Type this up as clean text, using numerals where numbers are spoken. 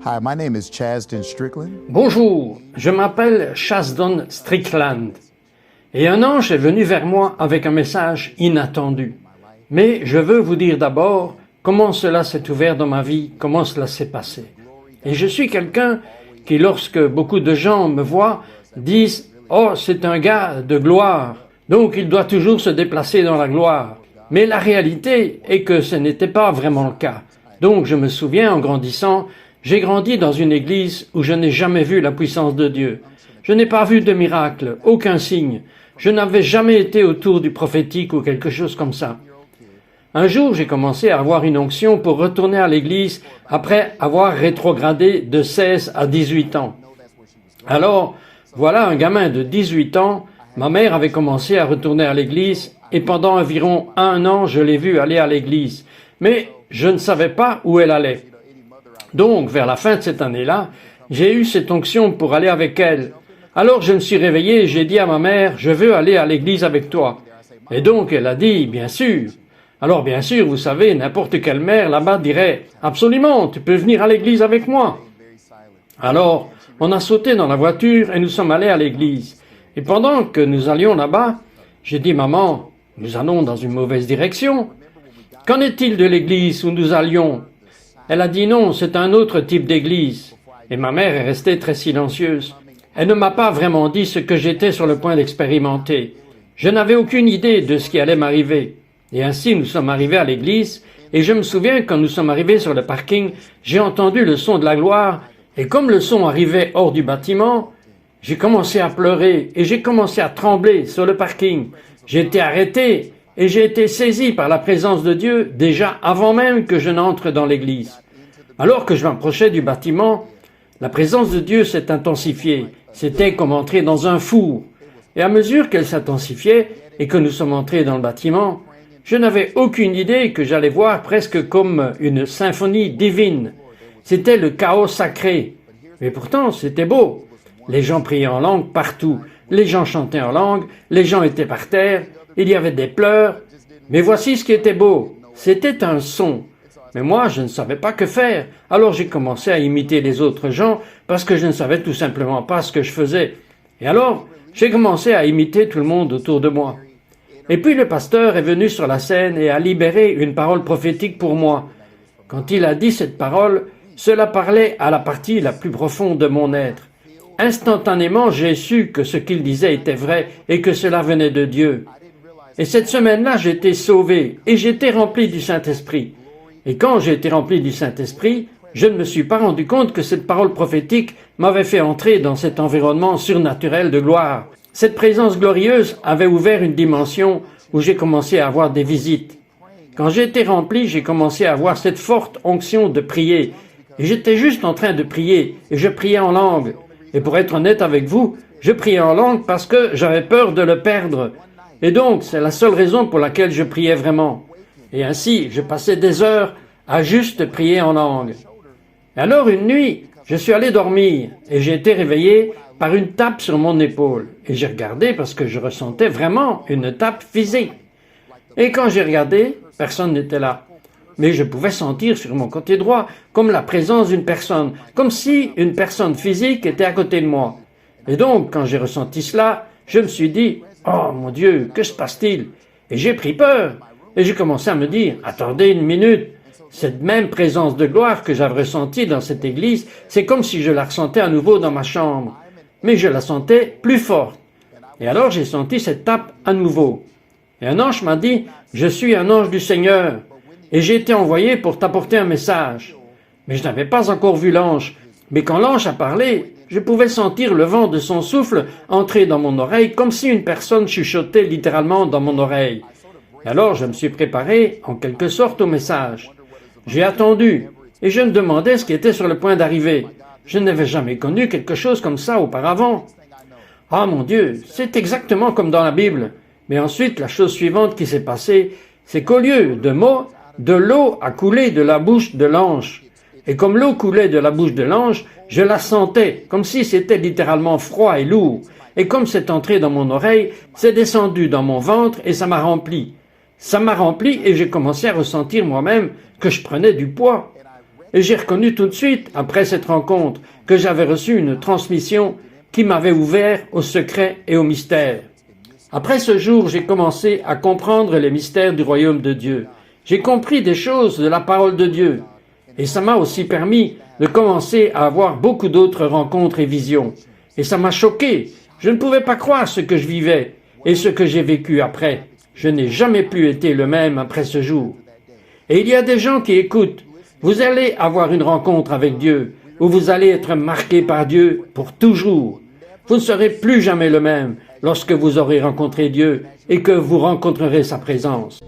Hi, my name is Chasden Strickland. Bonjour, je m'appelle Chasden Strickland. Et un ange est venu vers moi avec un message inattendu. Mais je veux vous dire d'abord comment cela s'est ouvert dans ma vie, comment cela s'est passé. Et je suis quelqu'un qui, lorsque beaucoup de gens me voient, disent « Oh, c'est un gars de gloire, donc il doit toujours se déplacer dans la gloire. » Mais la réalité est que ce n'était pas vraiment le cas. Donc je me souviens, en grandissant, j'ai grandi dans une église où je n'ai jamais vu la puissance de Dieu. Je n'ai pas vu de miracle, aucun signe. Je n'avais jamais été autour du prophétique ou quelque chose comme ça. Un jour, j'ai commencé à avoir une onction pour retourner à l'église après avoir rétrogradé de 16 à 18 ans. Alors, voilà un gamin de 18 ans, ma mère avait commencé à retourner à l'église et pendant environ 1 an, je l'ai vue aller à l'église. Mais je ne savais pas où elle allait. Donc, vers la fin de cette année-là, j'ai eu cette onction pour aller avec elle. Alors je me suis réveillé et j'ai dit à ma mère, je veux aller à l'église avec toi. Et donc elle a dit, bien sûr. Alors bien sûr, vous savez, n'importe quelle mère là-bas dirait, absolument, tu peux venir à l'église avec moi. Alors, on a sauté dans la voiture et nous sommes allés à l'église. Et pendant que nous allions là-bas, j'ai dit, maman, nous allons dans une mauvaise direction. Qu'en est-il de l'église où nous allions? Elle a dit non, c'est un autre type d'église. Et ma mère est restée très silencieuse. Elle ne m'a pas vraiment dit ce que j'étais sur le point d'expérimenter. Je n'avais aucune idée de ce qui allait m'arriver. Et ainsi, nous sommes arrivés à l'église, et je me souviens, quand nous sommes arrivés sur le parking, j'ai entendu le son de la gloire, et comme le son arrivait hors du bâtiment, j'ai commencé à pleurer, et j'ai commencé à trembler sur le parking. J'ai été arrêté, et j'ai été saisi par la présence de Dieu déjà avant même que je n'entre dans l'église. Alors que je m'approchais du bâtiment, la présence de Dieu s'est intensifiée. C'était comme entrer dans un four. Et à mesure qu'elle s'intensifiait et que nous sommes entrés dans le bâtiment, je n'avais aucune idée que j'allais voir presque comme une symphonie divine. C'était le chaos sacré. Mais pourtant, c'était beau. Les gens priaient en langue partout. Les gens chantaient en langue. Les gens étaient par terre. Il y avait des pleurs. Mais voici ce qui était beau. C'était un son. Mais moi, je ne savais pas que faire. Alors j'ai commencé à imiter les autres gens parce que je ne savais tout simplement pas ce que je faisais. Et alors, j'ai commencé à imiter tout le monde autour de moi. Et puis le pasteur est venu sur la scène et a libéré une parole prophétique pour moi. Quand il a dit cette parole, cela parlait à la partie la plus profonde de mon être. Instantanément, j'ai su que ce qu'il disait était vrai et que cela venait de Dieu. Et cette semaine-là, j'étais sauvé et j'étais rempli du Saint-Esprit. Et quand j'ai été rempli du Saint-Esprit, je ne me suis pas rendu compte que cette parole prophétique m'avait fait entrer dans cet environnement surnaturel de gloire. Cette présence glorieuse avait ouvert une dimension où j'ai commencé à avoir des visites. Quand j'ai été rempli, j'ai commencé à avoir cette forte onction de prier. Et j'étais juste en train de prier, et je priais en langue. Et pour être honnête avec vous, je priais en langue parce que j'avais peur de le perdre. Et donc, c'est la seule raison pour laquelle je priais vraiment. Et ainsi, je passais des heures à juste prier en langue. Et alors, une nuit, je suis allé dormir et j'ai été réveillé par une tape sur mon épaule. Et j'ai regardé parce que je ressentais vraiment une tape physique. Et quand j'ai regardé, personne n'était là. Mais je pouvais sentir sur mon côté droit comme la présence d'une personne, comme si une personne physique était à côté de moi. Et donc, quand j'ai ressenti cela, je me suis dit, « Oh mon Dieu, que se passe-t-il » Et j'ai pris peur. Et j'ai commencé à me dire, attendez une minute, cette même présence de gloire que j'avais ressentie dans cette église, c'est comme si je la ressentais à nouveau dans ma chambre. Mais je la sentais plus forte. Et alors j'ai senti cette tape à nouveau. Et un ange m'a dit, je suis un ange du Seigneur, et j'ai été envoyé pour t'apporter un message. Mais je n'avais pas encore vu l'ange. Mais quand l'ange a parlé, je pouvais sentir le vent de son souffle entrer dans mon oreille comme si une personne chuchotait littéralement dans mon oreille. Et alors je me suis préparé en quelque sorte au message. J'ai attendu et je me demandais ce qui était sur le point d'arriver. Je n'avais jamais connu quelque chose comme ça auparavant. Ah mon Dieu, c'est exactement comme dans la Bible. Mais ensuite, la chose suivante qui s'est passée, c'est qu'au lieu de mots, de l'eau a coulé de la bouche de l'ange. Et comme l'eau coulait de la bouche de l'ange, je la sentais, comme si c'était littéralement froid et lourd. Et comme c'est entré dans mon oreille, c'est descendu dans mon ventre et ça m'a rempli. Ça m'a rempli et j'ai commencé à ressentir moi-même que je prenais du poids. Et j'ai reconnu tout de suite, après cette rencontre, que j'avais reçu une transmission qui m'avait ouvert aux secrets et aux mystères. Après ce jour, j'ai commencé à comprendre les mystères du royaume de Dieu. J'ai compris des choses de la parole de Dieu. Et ça m'a aussi permis de commencer à avoir beaucoup d'autres rencontres et visions. Et ça m'a choqué. Je ne pouvais pas croire ce que je vivais et ce que j'ai vécu après. Je n'ai jamais plus été le même après ce jour. Et il y a des gens qui écoutent. Vous allez avoir une rencontre avec Dieu, où vous allez être marqué par Dieu pour toujours. Vous ne serez plus jamais le même lorsque vous aurez rencontré Dieu et que vous rencontrerez sa présence.